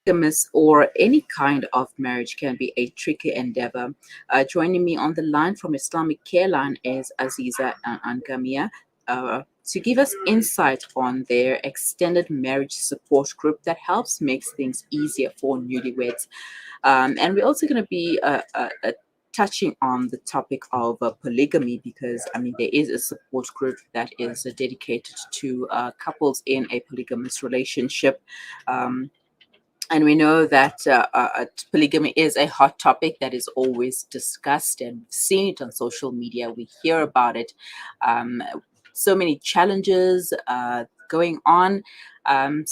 polygamous or any kind of marriage can be a tricky endeavor. Joining me on the line from Islamic Care Line is Aziza Angamia. To give us insight on their extended marriage support group that helps makes things easier for newlyweds. And we're also going to be touching on the topic of polygamy because, I mean, there is a support group that is dedicated to couples in a polygamous relationship. Um, and we know that polygamy is a hot topic that is always discussed, and we've seen it on social media. We hear about it. Um, so many challenges going on. Um,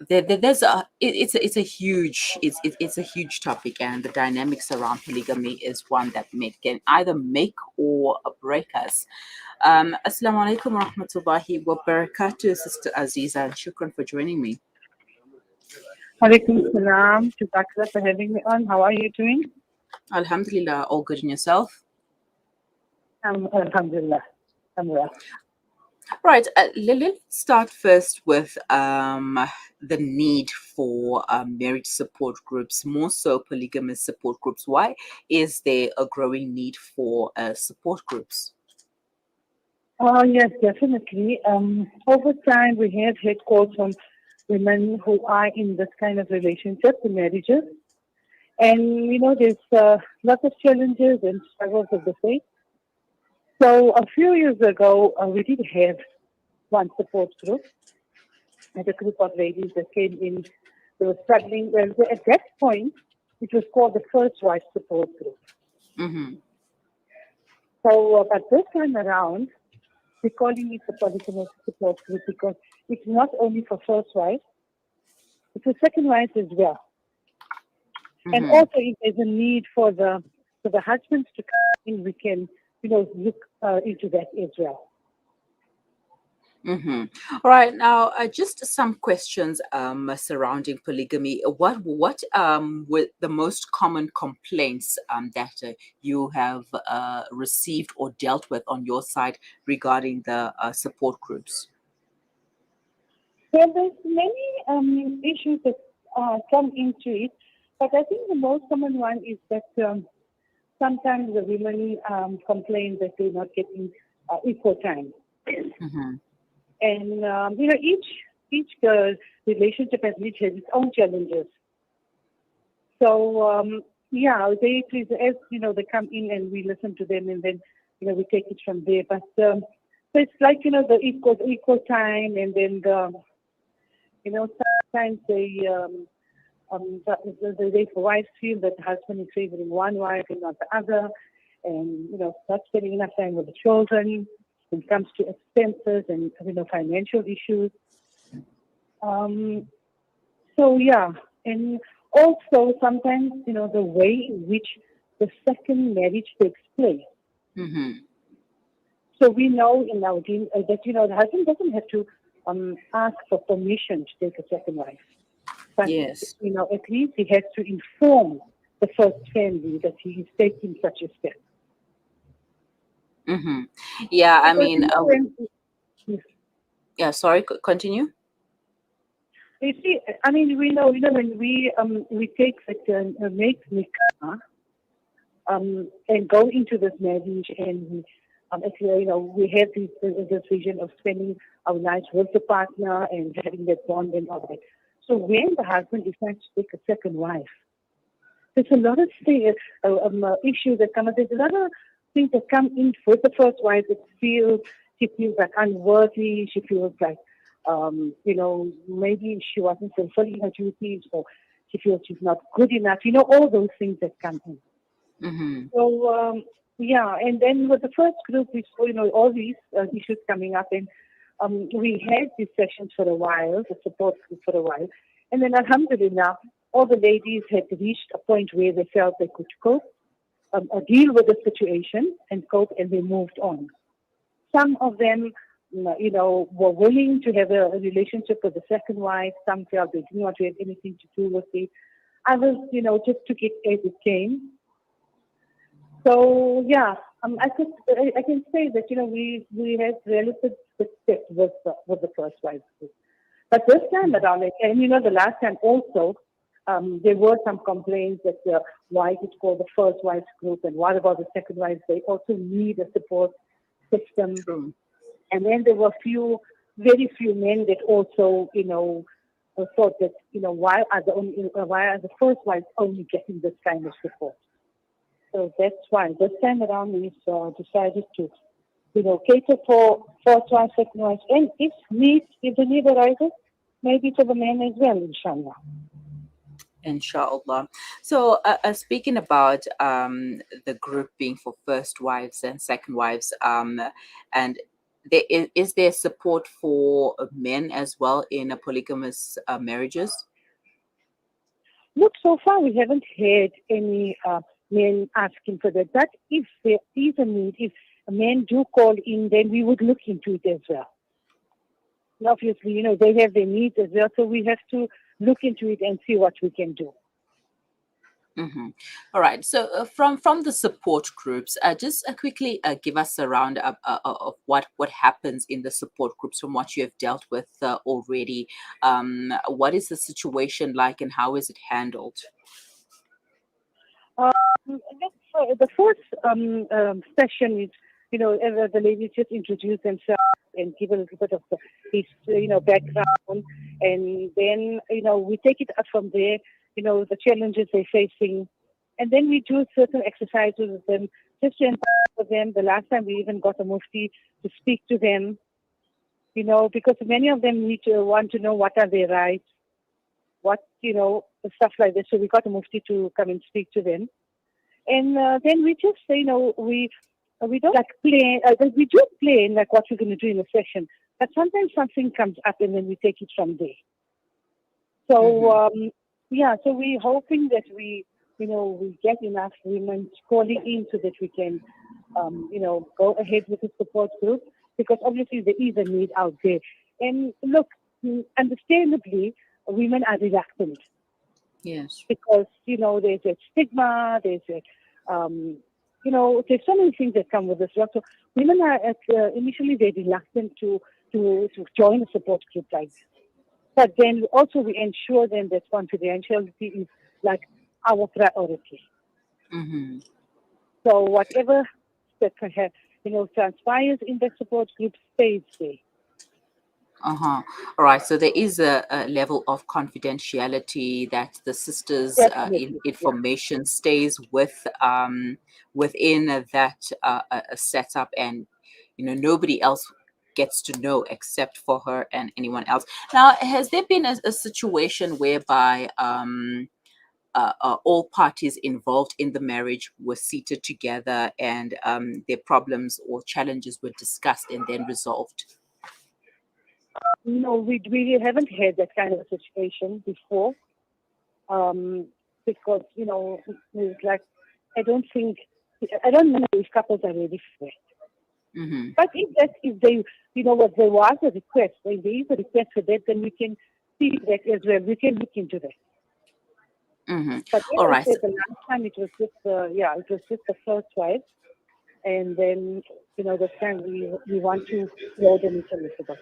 there's it's a huge it's a huge topic, and the dynamics around polygamy is one that can either make or break us. Assalamu alaikum wa rahmatullahi wa barakatuh, Sister Aziza, and shukran for joining me. Alaikum salam. Jazakallah for having me on. How are you doing? Alhamdulillah, all good. In yourself? Alhamdulillah. I'm well. Right. Let's start first with the need for marriage support groups, more so polygamous support groups. Why is there a growing need for support groups? Oh, yes, definitely. Over time, we have had calls from women who are in this kind of relationship, the marriages. And, there's lots of challenges and struggles of the faith. So a few years ago, we did have one support group, and a group of ladies that came in. They were struggling. Well, at that point, it was called the First Wife Support Group. Mm-hmm. So, but this time around, we're calling it the Polygamous Support Group because it's not only for first wives, it's for second wives as well. Mm-hmm. And also, if there's a need for the husbands to come in, we can look into that as well. Mm-hmm. All right. Now, just some questions surrounding polygamy. What were the most common complaints that you have received or dealt with on your side regarding the support groups? Well, there's many issues that come into it, but I think the most common one is that sometimes the women complain that they're not getting equal time. Mm-hmm. And each relationship has its own challenges. So they please, as they come in and we listen to them, and then we take it from there. But so it's like the equal time, and then sometimes the wives feel that the husband is favoring one wife and not the other, and not spending enough time with the children when it comes to expenses and financial issues. And also sometimes the way in which the second marriage takes place. Mm-hmm. So we know in our deen that the husband doesn't have to ask for permission to take a second wife. But, yes, at least he has to inform the first family that he is taking such a step. Mm-hmm. Yeah, I mean, yeah, sorry, continue. You see, I mean, we know, when we take make nikah, and go into this marriage, and actually, we have this vision of spending our lives with the partner and having that bond and all that. So when the husband decides to take a second wife, there's a lot of issues that come up. There's a lot of things that come in with the first wife that she feels like unworthy. She feels like, maybe she wasn't fulfilling her duties, or she feels she's not good enough. All those things that come in. Mm-hmm. So, and then with the first group, we saw, all these issues coming up, and we had these sessions for a while, the support group for a while, and then alhamdulillah, all the ladies had reached a point where they felt they could cope, deal with the situation and cope, and they moved on. Some of them, were willing to have a relationship with the second wife. Some felt they didn't want to have anything to do with it. Others, just took it as it came. So I can say that we had relative success with the first wife group. But this time around, and the last time also, there were some complaints that why is it called the first wives group and what about the second wives? They also need a support system. True. And then there were very few men that also, thought that, why are the first wives only getting this kind of support? So that's why this time around we've decided to, cater for first wives, second wives, and if the need arises, maybe for the men as well, inshallah. Inshallah. So, speaking about the group being for first wives and second wives, and is there support for men as well in polygamous marriages? Look, so far we haven't had any men asking for that. But if there is a need, if men do call in, then we would look into it as well. And obviously, they have their needs as well, so we have to look into it and see what we can do. Mm-hmm. All right. So, from the support groups, just quickly give us a roundup of what happens in the support groups from what you have dealt with already. What is the situation like, and how is it handled? The first session is, the ladies just introduce themselves and give a little bit of his, background, and then, we take it up from there, the challenges they're facing, and then we do certain exercises with them just to empower them. The last time we even got a mufti to speak to them, because many of them want to know what are their rights, what, stuff like this. So we got a mufti to come and speak to them. And then we just, we don't like play, we do play like what we're going to do in a session, but sometimes something comes up and then we take it from there. So, so we're hoping that we get enough women calling in so that we can, go ahead with the support group, because obviously there is a need out there. And look, understandably, women are reluctant. Yes. Because, there's a stigma, there's so many things that come with this. So women are initially they're reluctant to join a support group like this. But then also we ensure them that confidentiality is like our priority. Mm-hmm. So whatever that transpires in the support group stays there. Uh-huh. All right. So there is a level of confidentiality that the sisters' Definitely, yeah. information stays within that setup, and nobody else gets to know except for her and anyone else. Now, has there been a situation whereby all parties involved in the marriage were seated together and their problems or challenges were discussed and then resolved? No, we haven't had that kind of a situation before, because it's like I don't know if couples are ready for it. Mm-hmm. But if they what there was a request, if there is a request for that, then we can see that as well. We can look into that. Mm-hmm. But All as I right. said, the last time it was just the first wife, and then this time we want to grow them a little bit.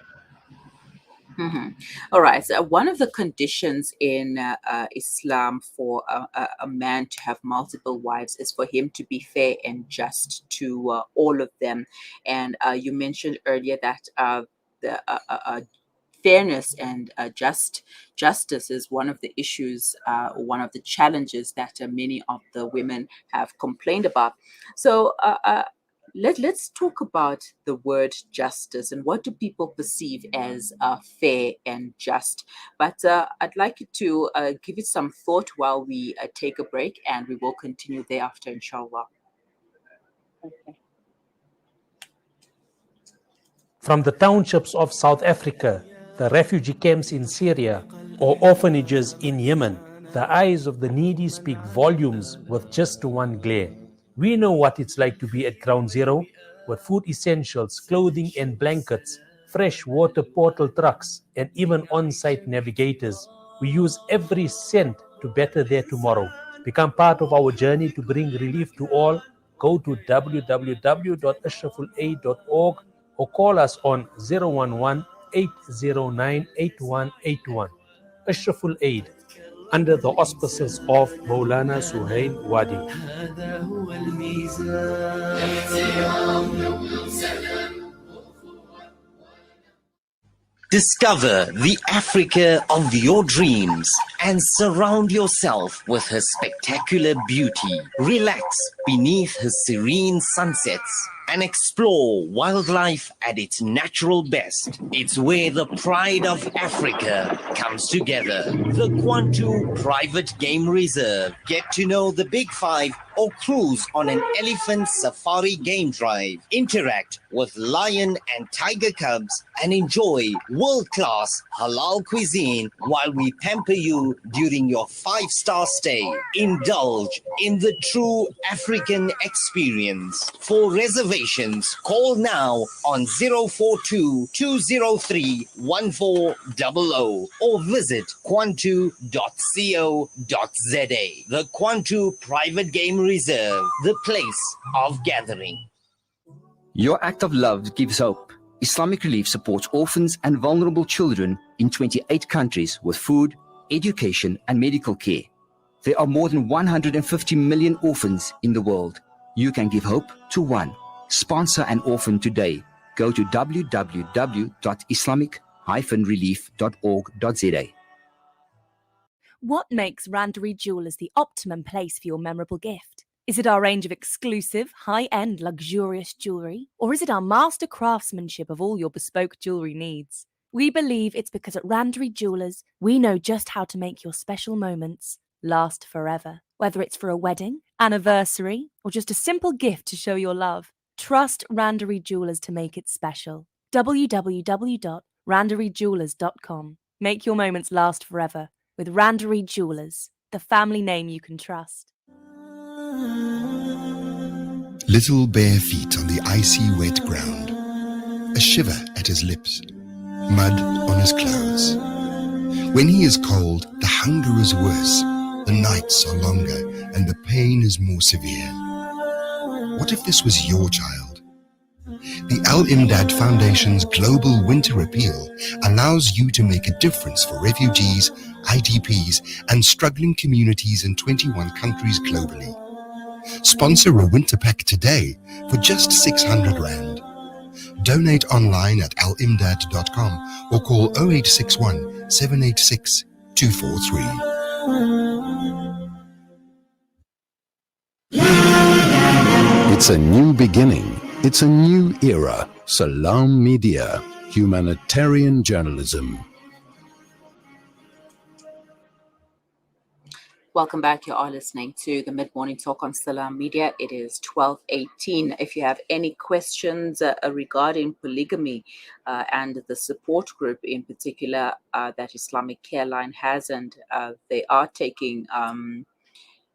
Mm-hmm. All right. So one of the conditions in Islam for a man to have multiple wives is for him to be fair and just to all of them. And you mentioned earlier that the fairness and justice is one of the issues, one of the challenges that many of the women have complained about. So let's talk about the word justice and what do people perceive as fair and just. But I'd like you to give it some thought while we take a break, and we will continue thereafter, inshallah. Okay. From the townships of South Africa, the refugee camps in Syria, or orphanages in Yemen, the eyes of the needy speak volumes with just one glare. We know what it's like to be at ground zero, with food essentials, clothing and blankets, fresh water portal trucks, and even on-site navigators. We use every cent to better their tomorrow. Become part of our journey to bring relief to all. Go to www.ashrafulaid.org or call us on 011 809 8181. Ashraful Aid, under the auspices of Maulana Suhail Wadi. Discover the Africa of your dreams and surround yourself with her spectacular beauty. Relax beneath her serene sunsets and explore wildlife at its natural best. It's where the pride of Africa comes together. The Kwantu Private Game Reserve. Get to know the Big Five or cruise on an elephant safari game drive. Interact with lion and tiger cubs and enjoy world-class halal cuisine while we pamper you during your 5-star stay. Indulge in the true African experience. For reservations, call now on 042 203 1400 or visit kwantu.co.za. The Kwantu Private Game Reserve, the place of gathering. Your act of love gives hope. Islamic Relief supports orphans and vulnerable children in 28 countries with food, education, and medical care. There are more than 150 million orphans in the world. You can give hope to one. Sponsor an orphan today. Go to www.islamic-relief.org.za. What makes Randery Jewelers the optimum place for your memorable gift? Is it our range of exclusive, high-end, luxurious jewellery? Or is it our master craftsmanship of all your bespoke jewellery needs? We believe it's because at Randery Jewelers, we know just how to make your special moments last forever. Whether it's for a wedding, anniversary, or just a simple gift to show your love, trust Randery Jewelers to make it special. www.randeryjewelers.com. Make your moments last forever with Randery Jewelers, the family name you can trust. Little bare feet on the icy wet ground, a shiver at his lips, mud on his clothes. When he is cold, the hunger is worse, the nights are longer, and the pain is more severe. What if this was your child? The Al Imdad Foundation's Global Winter Appeal allows you to make a difference for refugees, IDPs, and struggling communities in 21 countries globally. Sponsor a winter pack today for just 600 Rand. Donate online at alimdad.com or call 0861 786 243. It's a new beginning. It's a new era. Salam Media, humanitarian journalism. Welcome back. You are listening to the Mid-Morning Talk on Salam Media. It is 12:18. If you have any questions regarding polygamy and the support group in particular that Islamic Care Line has, and they are taking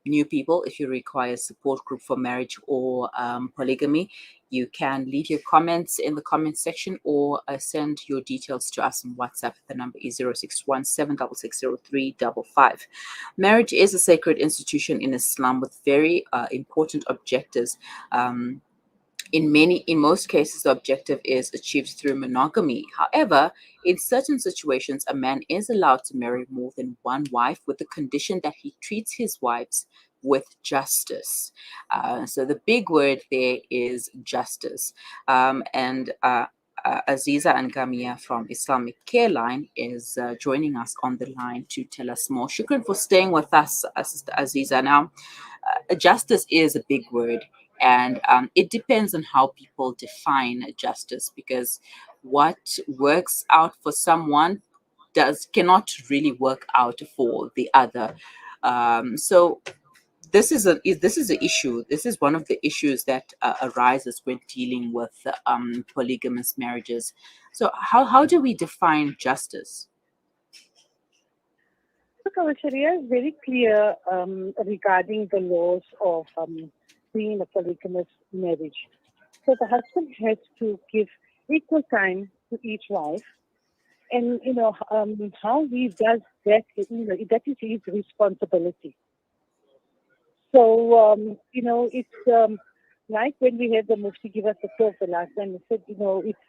new people. If you require support group for marriage or polygamy, you can leave your comments in the comment section or send your details to us on WhatsApp. The number is 061 7660355. Marriage is a sacred institution in Islam with very important objectives. In most cases, the objective is achieved through monogamy. However, in certain situations, a man is allowed to marry more than one wife with the condition that he treats his wives with justice. So the big word there is justice. Aziza Angamia from Islamic Care Line is joining us on the line to tell us more. Shukran for staying with us, Sister Aziza. Now, justice is a big word. And it depends on how people define justice, because what works out for someone cannot really work out for the other. So this is an issue. This is one of the issues that arises when dealing with polygamous marriages. So how do we define justice? Look, our Sharia is very clear regarding the laws of being in a polygamous marriage. So the husband has to give equal time to each wife, and how he does that, that is his responsibility. So it's like when we had the Mufti give us the talk the last time. He said, it's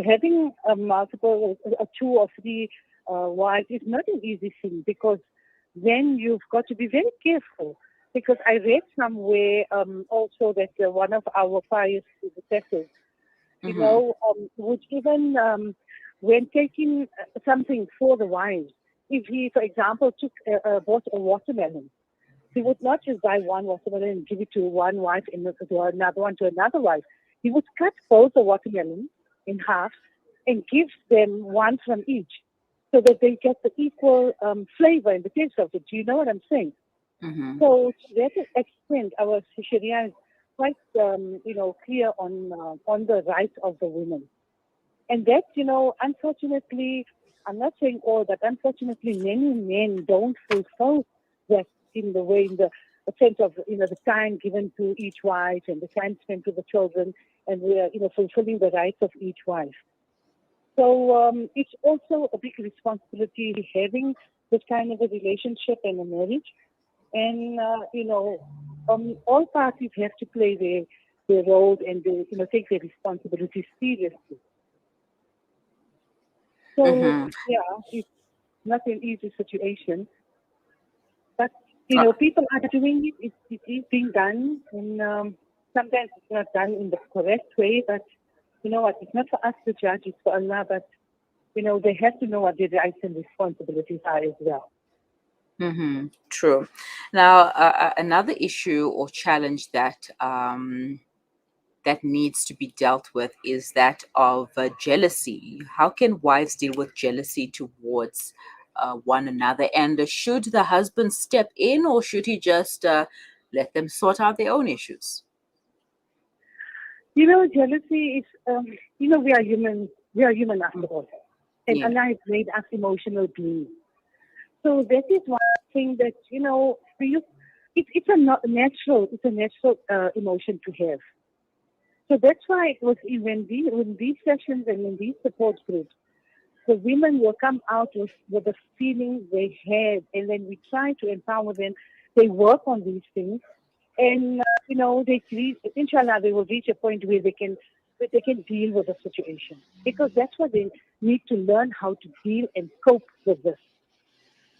having multiple, 2 or 3 wives is not an easy thing, because then you've got to be very careful. Because I read somewhere also that one of our pious predecessors, would even, when taking something for the wives, if he, for example, bought a watermelon, he would not just buy one watermelon and give it to one wife and to another one to another wife. He would cut both the watermelon in half and give them one from each so that they get the equal flavor and the taste of it. Do you know what I'm saying? Mm-hmm. So to that extent, our Sharia is quite, clear on the rights of the women. And that, unfortunately, I'm not saying all, but unfortunately, many men don't fulfill that in the sense of, the time given to each wife and the time spent with the children and, fulfilling the rights of each wife. So it's also a big responsibility having this kind of a relationship and a marriage. And, all parties have to play their role and, take their responsibilities seriously. So, Mm-hmm. it's not an easy situation. But, people are doing it. It is being done. And sometimes it's not done in the correct way. But, you know what? It's not for us to judge. It's for Allah. But, they have to know what their rights and responsibilities are as well. Mm-hmm. True. Now, another issue or challenge that that needs to be dealt with is that of jealousy. How can wives deal with jealousy towards one another? And should the husband step in, or should he just let them sort out their own issues? Jealousy is, we are human. We are human after all. And Yeah. Allah has made us emotional beings. So that is one thing that, for you, it's a natural emotion to have. So that's why it was when these sessions and in these support groups, the women will come out with the feeling they had, and then we try to empower them. They work on these things, and inshallah, they will reach a point where they can deal with the situation, because that's what they need to learn, how to deal and cope with this.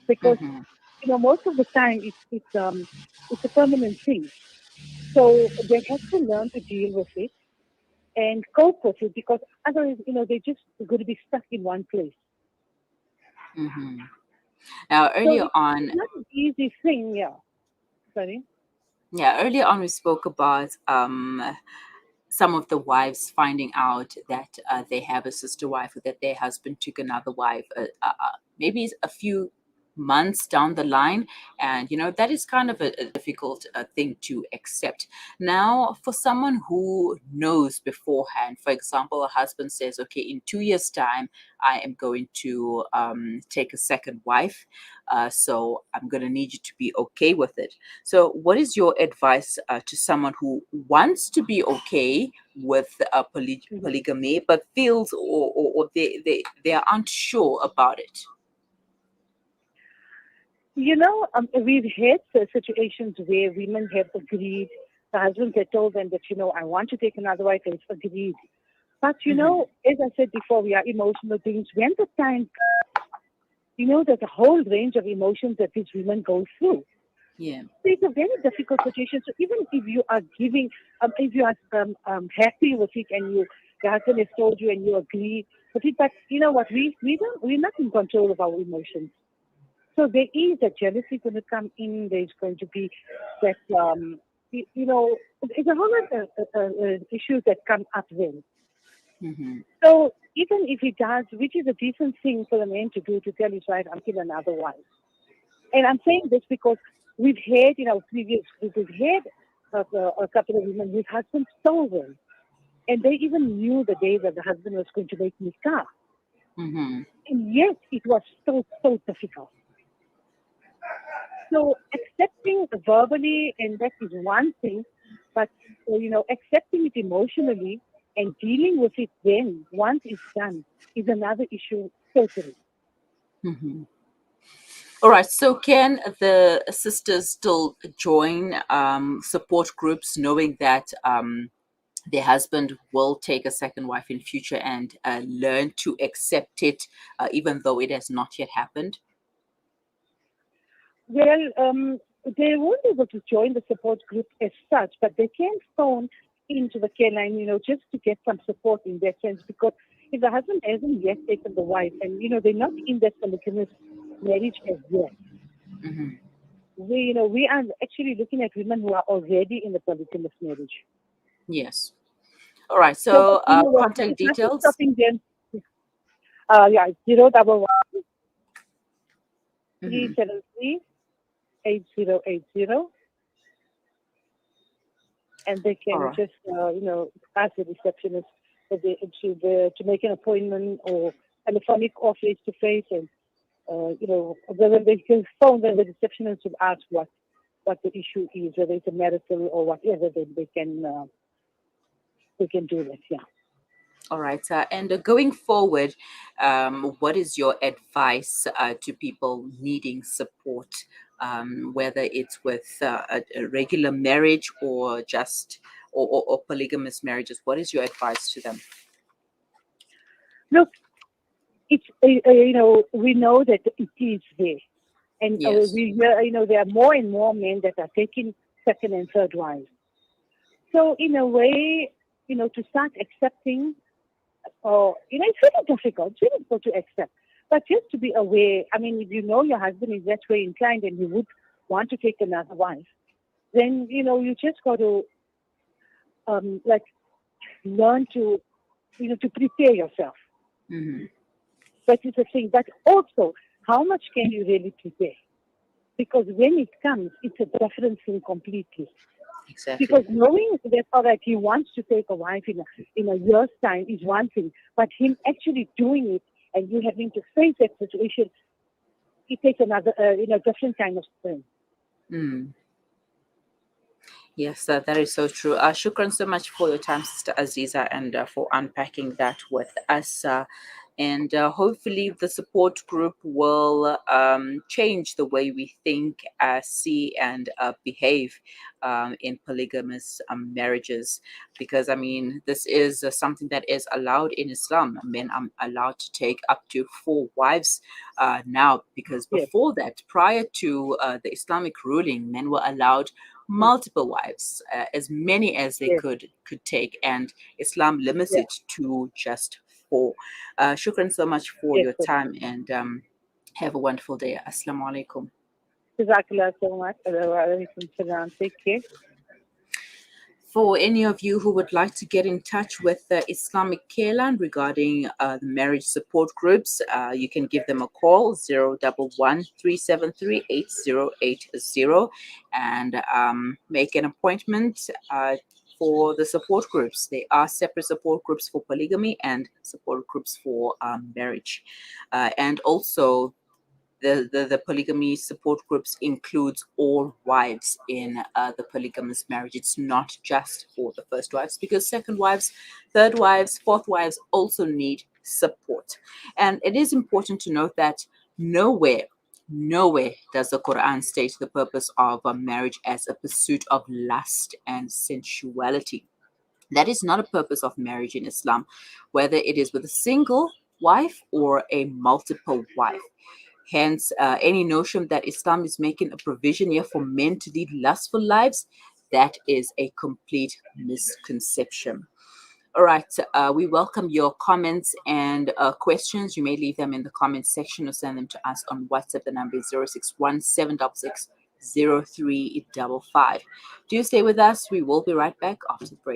Because Mm-hmm. most of the time it's a permanent thing, so they have to learn to deal with it and cope with it, because otherwise, they're just going to be stuck in one place. Mm-hmm. Now, So earlier on, it's not an easy thing, yeah. Sorry. earlier on, we spoke about some of the wives finding out that they have a sister wife, or that their husband took another wife, maybe a few months down the line. And that is kind of a difficult thing to accept. Now, for someone who knows beforehand, for example, a husband says, okay, in 2 years time I am going to take a second wife, so I'm going to need you to be okay with it. So what is your advice to someone who wants to be okay with polygamy, but feels or they are unsure about it? We've had situations where women have agreed, the husbands have told them that, I want to take another wife, and it's agreed. But, as I said before, we are emotional beings. When the time comes, there's a whole range of emotions that these women go through. Yeah. So it's a very difficult situation. So even if you are giving, if you are happy with it, and your husband has told you and you agree with it, but you know what, we're not in control of our emotions. So there is a jealousy going to come in. There's going to be that, it's a whole lot of issues that come up then. Mm-hmm. So even if he does, which is a decent thing for the man to do, to tell his wife, I'm killing another wife. And I'm saying this because we've had, previous, we've had a couple of women whose husbands told them. And they even knew the day that the husband was going to make nikah. Mm-hmm. And yet it was so difficult. So accepting verbally, and that is one thing, but accepting it emotionally and dealing with it then, once it's done, is another issue totally. Mm-hmm. All right. So can the sisters still join support groups, knowing that their husband will take a second wife in future, and learn to accept it, even though it has not yet happened? Well, they won't be able to join the support group as such, but they can phone into the care line, just to get some support in that sense. Because if the husband hasn't yet taken the wife, and they're not in that polygamous marriage as yet, Hmm. we are actually looking at women who are already in the polygamous marriage. Yes. All right. So, So, but what? contact It's nothing details. stopping them. Yeah, 011 Hmm. 373 8080, and they All can right. just ask the receptionist to make an appointment, or telephonic or face to face, and whether they can phone the receptionist to ask what the issue is, whether it's a marital or whatever. They can do that. Yeah. All right. And going forward, what is your advice to people needing support, whether it's with a regular marriage or just or polygamous marriages? What is your advice to them? Look, it's we know that it is there, and Yes. we there are more and more men that are taking second and third wives. So in a way, to start accepting, or it's really difficult. It's really difficult to accept. But just to be aware, I mean, if you know your husband is that way inclined and he would want to take another wife, then you just got to like learn to to prepare yourself. Hmm. That is the thing. But also, how much can you really prepare? Because when it comes, it's a different thing completely. Exactly. Because knowing that, all right, he wants to take a wife in a year's time is one thing, but him actually doing it and you having to face that situation, it takes another, different kind of strength. Mm. Yes, that is so true. Shukran so much for your time, Sister Aziza, and for unpacking that with us. And hopefully, the support group will change the way we think, see, and behave in polygamous marriages. Because, I mean, this is something that is allowed in Islam. Men are allowed to take up to 4 wives now, because Yes, before that, prior to the Islamic ruling, men were allowed multiple wives, as many as they yes, could take, and Islam limits yes, it to just 4. Shukran so much for yes. your time, and have a wonderful day. Assalamu alaikum. Jazakallah so much. Alaikum salam. Take care. For any of you who would like to get in touch with the Islamic Care Line regarding the marriage support groups, you can give them a call 011-373-8080 and make an appointment for the support groups. There are separate support groups for polygamy and support groups for marriage. And also, the polygamy support groups includes all wives in the polygamous marriage. It's not just for the first wives, because second wives, third wives, fourth wives also need support. And it is important to note that nowhere does the Quran state the purpose of a marriage as a pursuit of lust and sensuality. That is not a purpose of marriage in Islam, whether it is with a single wife or a multiple wife. Hence, any notion that Islam is making a provision here for men to lead lustful lives, that is a complete misconception. All right, we welcome your comments and questions. You may leave them in the comments section or send them to us on WhatsApp. The number is 061 766 0355. Do stay with us. We will be right back after the break.